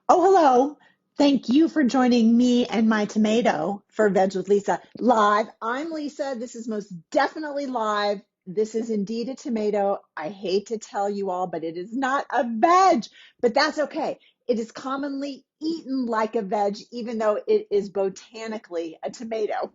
Oh, hello. Thank you for joining me and my tomato for Veg with Lisa live. I'm Lisa. This is most definitely live. This is indeed a tomato. I hate to tell you all, but it is not a veg, but that's okay. It is commonly eaten like a veg, even though it is botanically a tomato.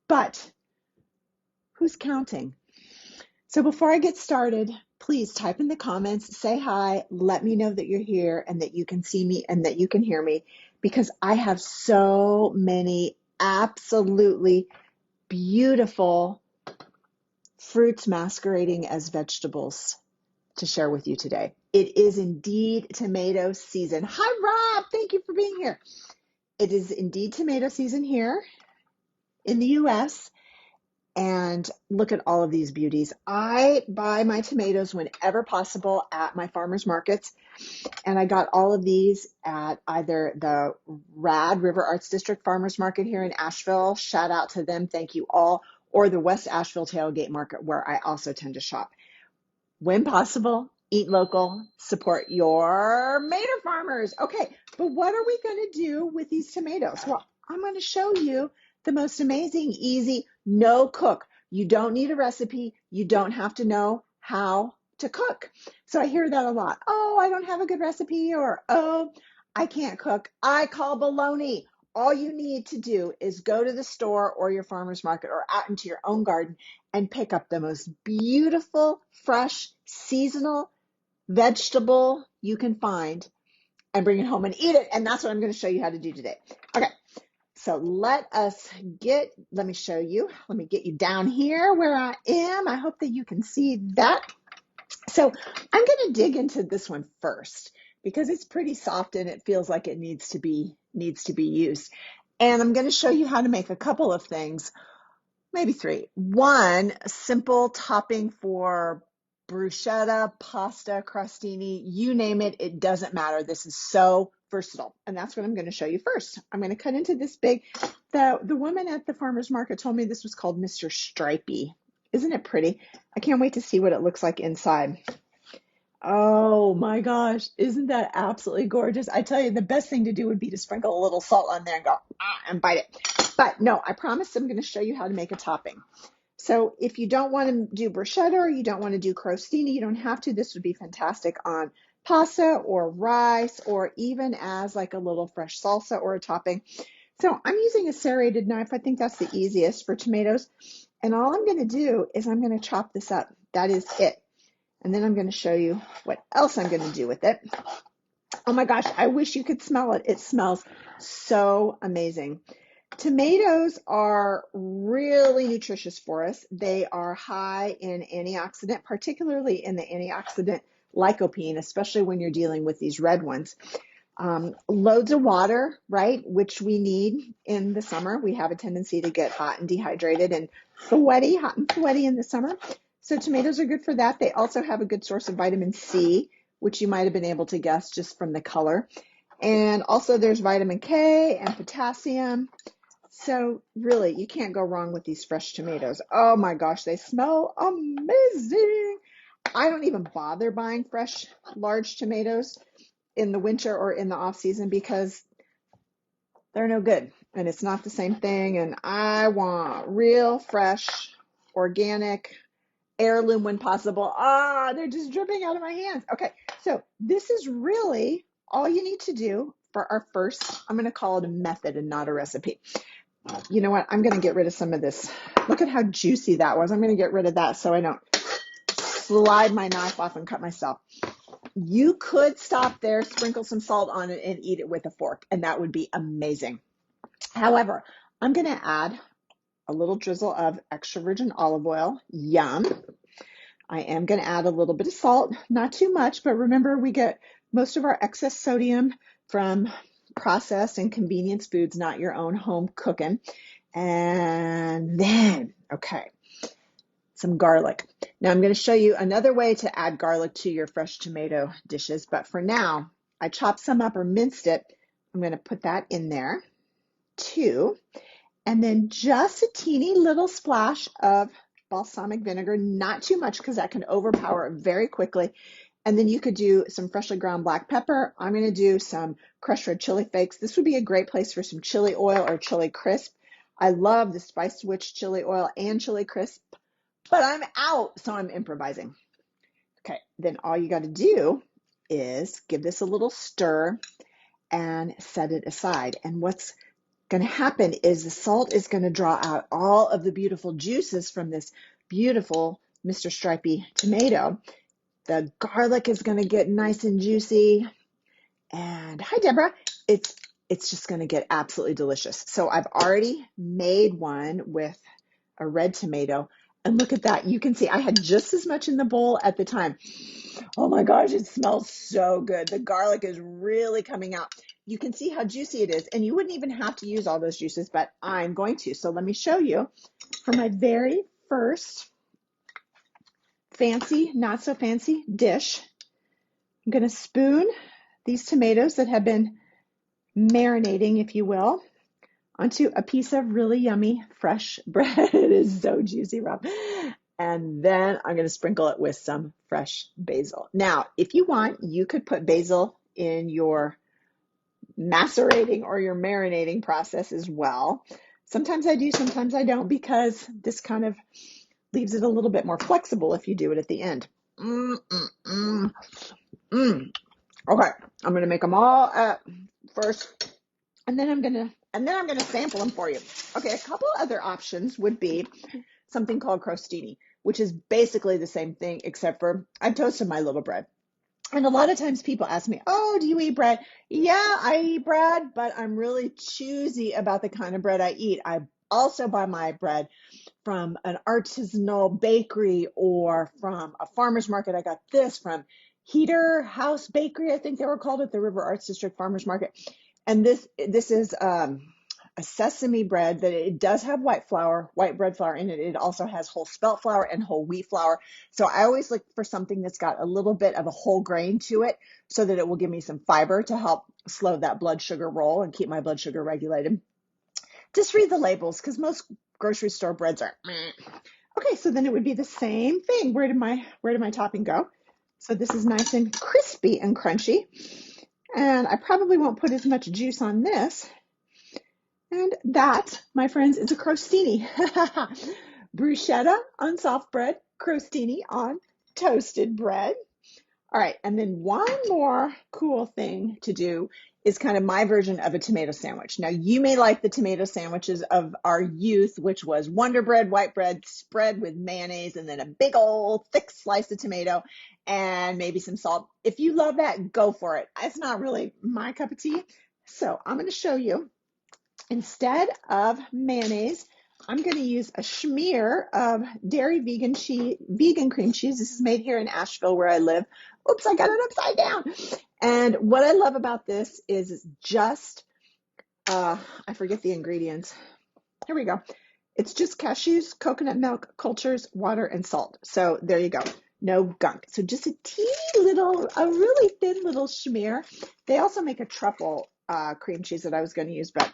But who's counting? So before I get started, please type in the comments, say hi, let me know that you're here and that you can see me and that you can hear me because I have so many absolutely beautiful fruits masquerading as vegetables to share with you today. It is indeed tomato season. Hi, Rob. Thank you for being here. It is indeed tomato season here in the US. And look at all of these beauties. I buy my tomatoes whenever possible at my farmers markets. And I got all of these at either the Rad River Arts District Farmers Market here in Asheville. Shout out to them. Thank you all. Or the West Asheville Tailgate Market, where I also tend to shop. When possible, eat local, support your tomato farmers. Okay, but what are we going to do with these tomatoes? Well, I'm going to show you the most amazing, easy, no cook. You don't need a recipe. You don't have to know how to cook. So I hear that a lot. Oh, I don't have a good recipe, or oh, I can't cook. I call baloney. All you need to do is go to the store or your farmer's market or out into your own garden and pick up the most beautiful, fresh, seasonal vegetable you can find and bring it home and eat it. And that's what I'm going to show you how to do today. Okay, so let me show you. Let me get you down here where I am. I hope that you can see that. So I'm going to dig into this one first because it's pretty soft and it feels like it needs to be used. And I'm going to show you how to make a couple of things. Maybe three. One, simple topping for bruschetta, pasta, crostini, you name it, it doesn't matter. This is so versatile. And that's what I'm going to show you first. I'm going to cut into this big. The woman at the farmer's market told me this was called Mr. Stripey. Isn't it pretty? I can't wait to see what it looks like inside. Oh my gosh, isn't that absolutely gorgeous? I tell you, the best thing to do would be to sprinkle a little salt on there and go, and bite it. But no, I promise I'm going to show you how to make a topping. So if you don't want to do bruschetta or you don't want to do crostini, you don't have to. This would be fantastic on pasta or rice or even as like a little fresh salsa or a topping. So I'm using a serrated knife. I think that's the easiest for tomatoes. And all I'm going to do is I'm going to chop this up. That is it. And then I'm going to show you what else I'm going to do with it. Oh my gosh, I wish you could smell it. It smells so amazing. Tomatoes are really nutritious for us. They are high in antioxidant, particularly in the antioxidant lycopene, especially when you're dealing with these red ones. Loads of water, right, which we need in the summer. We have a tendency to get hot and dehydrated and hot and sweaty in the summer. So tomatoes are good for that. They also have a good source of vitamin C, which you might have been able to guess just from the color. And also there's vitamin K and potassium. So really, you can't go wrong with these fresh tomatoes. Oh my gosh, they smell amazing. I don't even bother buying fresh, large tomatoes in the winter or in the off season because they're no good and it's not the same thing. And I want real, fresh, organic, heirloom when possible. They're just dripping out of my hands. Okay, so this is really all you need to do for our first, I'm going to call it a method and not a recipe. You know what? I'm going to get rid of some of this. Look at how juicy that was. I'm going to get rid of that so I don't slide my knife off and cut myself. You could stop there, sprinkle some salt on it, and eat it with a fork, and that would be amazing. However, I'm going to add a little drizzle of extra virgin olive oil. Yum. I am going to add a little bit of salt, not too much, but remember we get most of our excess sodium from processed and convenience foods, not your own home cooking. And then, okay, some garlic. Now I'm going to show you another way to add garlic to your fresh tomato dishes, but for now, I chopped some up or minced it. I'm going to put that in there too. And then just a teeny little splash of balsamic vinegar, not too much because that can overpower it very quickly. And then you could do some freshly ground black pepper. I'm going to do some crushed red chili flakes. This would be a great place for some chili oil or chili crisp. I love the Spice Witch chili oil and chili crisp, but I'm out, so I'm improvising. Okay, then all you got to do is give this a little stir and set it aside. And what's going to happen is the salt is going to draw out all of the beautiful juices from this beautiful Mr. Stripey tomato. The garlic is going to get nice and juicy. And hi, Deborah. It's just going to get absolutely delicious. So I've already made one with a red tomato. And look at that. You can see I had just as much in the bowl at the time. Oh my gosh, it smells so good. The garlic is really coming out. You can see how juicy it is. And you wouldn't even have to use all those juices, but I'm going to. So let me show you for my very first fancy, not so fancy dish. I'm going to spoon these tomatoes that have been marinating, if you will, onto a piece of really yummy fresh bread. It is so juicy, Rob. And then I'm going to sprinkle it with some fresh basil. Now, if you want, you could put basil in your macerating or your marinating process as well. Sometimes I do, sometimes I don't, because this kind of leaves it a little bit more flexible if you do it at the end. Okay, I'm going to make them all first, and then I'm going to sample them for you. Okay, a couple other options would be something called crostini, which is basically the same thing, except for I toasted my little bread. And a lot of times people ask me, oh, do you eat bread? Yeah, I eat bread, but I'm really choosy about the kind of bread I eat. I also buy my bread from an artisanal bakery or from a farmer's market. I got this from Heater House Bakery, I think they were called at the River Arts District Farmers Market. And this is a sesame bread that it does have white bread flour in it. It also has whole spelt flour and whole wheat flour. So I always look for something that's got a little bit of a whole grain to it so that it will give me some fiber to help slow that blood sugar roll and keep my blood sugar regulated. Just read the labels, because most grocery store breads are okay. So then it would be the same thing. Where did my topping go? So this is nice and crispy and crunchy. And I probably won't put as much juice on this. And that, my friends, is a crostini. Bruschetta on soft bread, crostini on toasted bread. All right, and then one more cool thing to do is kind of my version of a tomato sandwich. Now, you may like the tomato sandwiches of our youth, which was Wonder Bread, white bread, spread with mayonnaise, and then a big old thick slice of tomato and maybe some salt. If you love that, go for it. It's not really my cup of tea. So I'm going to show you. Instead of mayonnaise, I'm going to use a schmear of dairy vegan cream cheese. This is made here in Asheville where I live. Oops, I got it upside down. And what I love about this is just, I forget the ingredients. Here we go. It's just cashews, coconut milk, cultures, water, and salt. So there you go. No gunk. So just a really thin little schmear. They also make a truffle cream cheese that I was going to use, but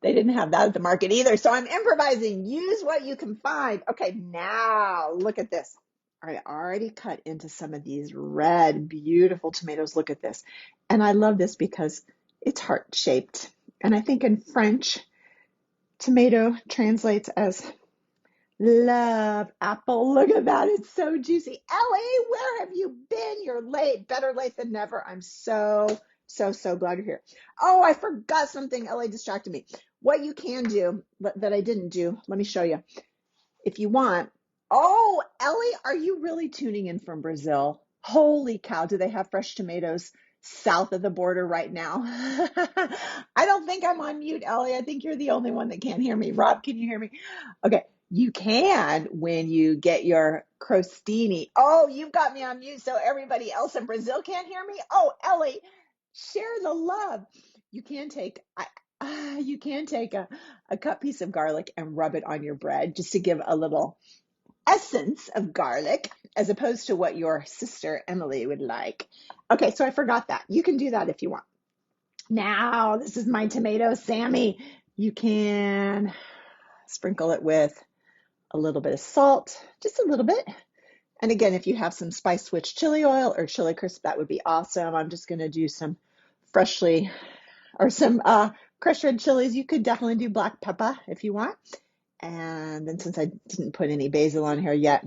they didn't have that at the market either. So I'm improvising. Use what you can find. Okay, now look at this. I already cut into some of these red, beautiful tomatoes. Look at this. And I love this because it's heart-shaped. And I think in French, tomato translates as love apple. Look at that. It's so juicy. Ellie, where have you been? You're late. Better late than never. I'm so glad you're here. Oh, I forgot something. Ellie distracted me. What you can do that I didn't do, let me show you. If you want. Oh, Ellie, are you really tuning in from Brazil? Holy cow, do they have fresh tomatoes south of the border right now? I don't think I'm on mute, Ellie. I think you're the only one that can't hear me. Rob, can you hear me? Okay, you can when you get your crostini. Oh, you've got me on mute so everybody else in Brazil can't hear me? Oh, Ellie, share the love. You can take a cut piece of garlic and rub it on your bread just to give a little essence of garlic as opposed to what your sister Emily would like. Okay, so I forgot that. You can do that if you want. Now, this is my tomato Sammy. You can sprinkle it with a little bit of salt, just a little bit, And again, if you have some Spice Switch chili oil or chili crisp, that would be awesome. I'm just going to do some freshly or some crushed red chilies. You could definitely do black pepper if you want. And then since I didn't put any basil on here yet,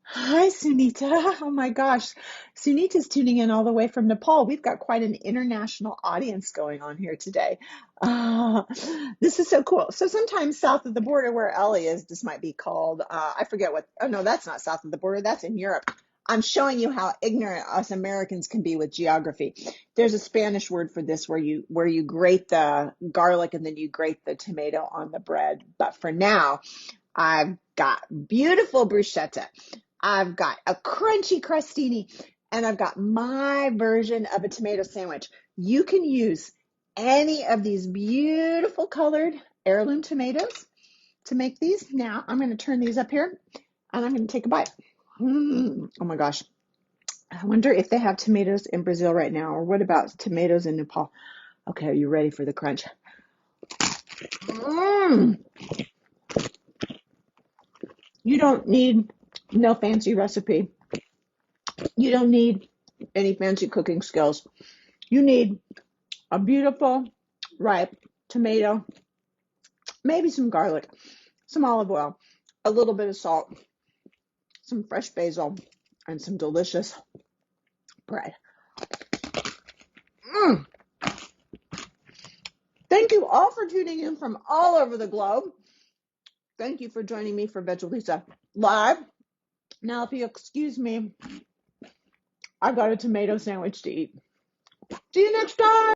hi, Sunita. Oh my gosh. Sunita's tuning in all the way from Nepal. We've got quite an international audience going on here today. Uh, this is so cool. So sometimes south of the border where Ellie is, this might be called, I forget what, oh no, that's not south of the border. That's in Europe. I'm showing you how ignorant us Americans can be with geography. There's a Spanish word for this where you grate the garlic and then you grate the tomato on the bread. But for now, I've got beautiful bruschetta. I've got a crunchy crostini, and I've got my version of a tomato sandwich. You can use any of these beautiful colored heirloom tomatoes to make these. Now I'm going to turn these up here and I'm going to take a bite. Oh my gosh. I wonder if they have tomatoes in Brazil right now, or what about tomatoes in Nepal? Okay, are you ready for the crunch? You don't need no fancy recipe. You don't need any fancy cooking skills. You need a beautiful, ripe tomato, maybe some garlic, some olive oil, a little bit of salt, some fresh basil, and some delicious bread. Thank you all for tuning in from all over the globe. Thank you for joining me for Veg with Lisa Live. Now, if you excuse me, I've got a tomato sandwich to eat. See you next time.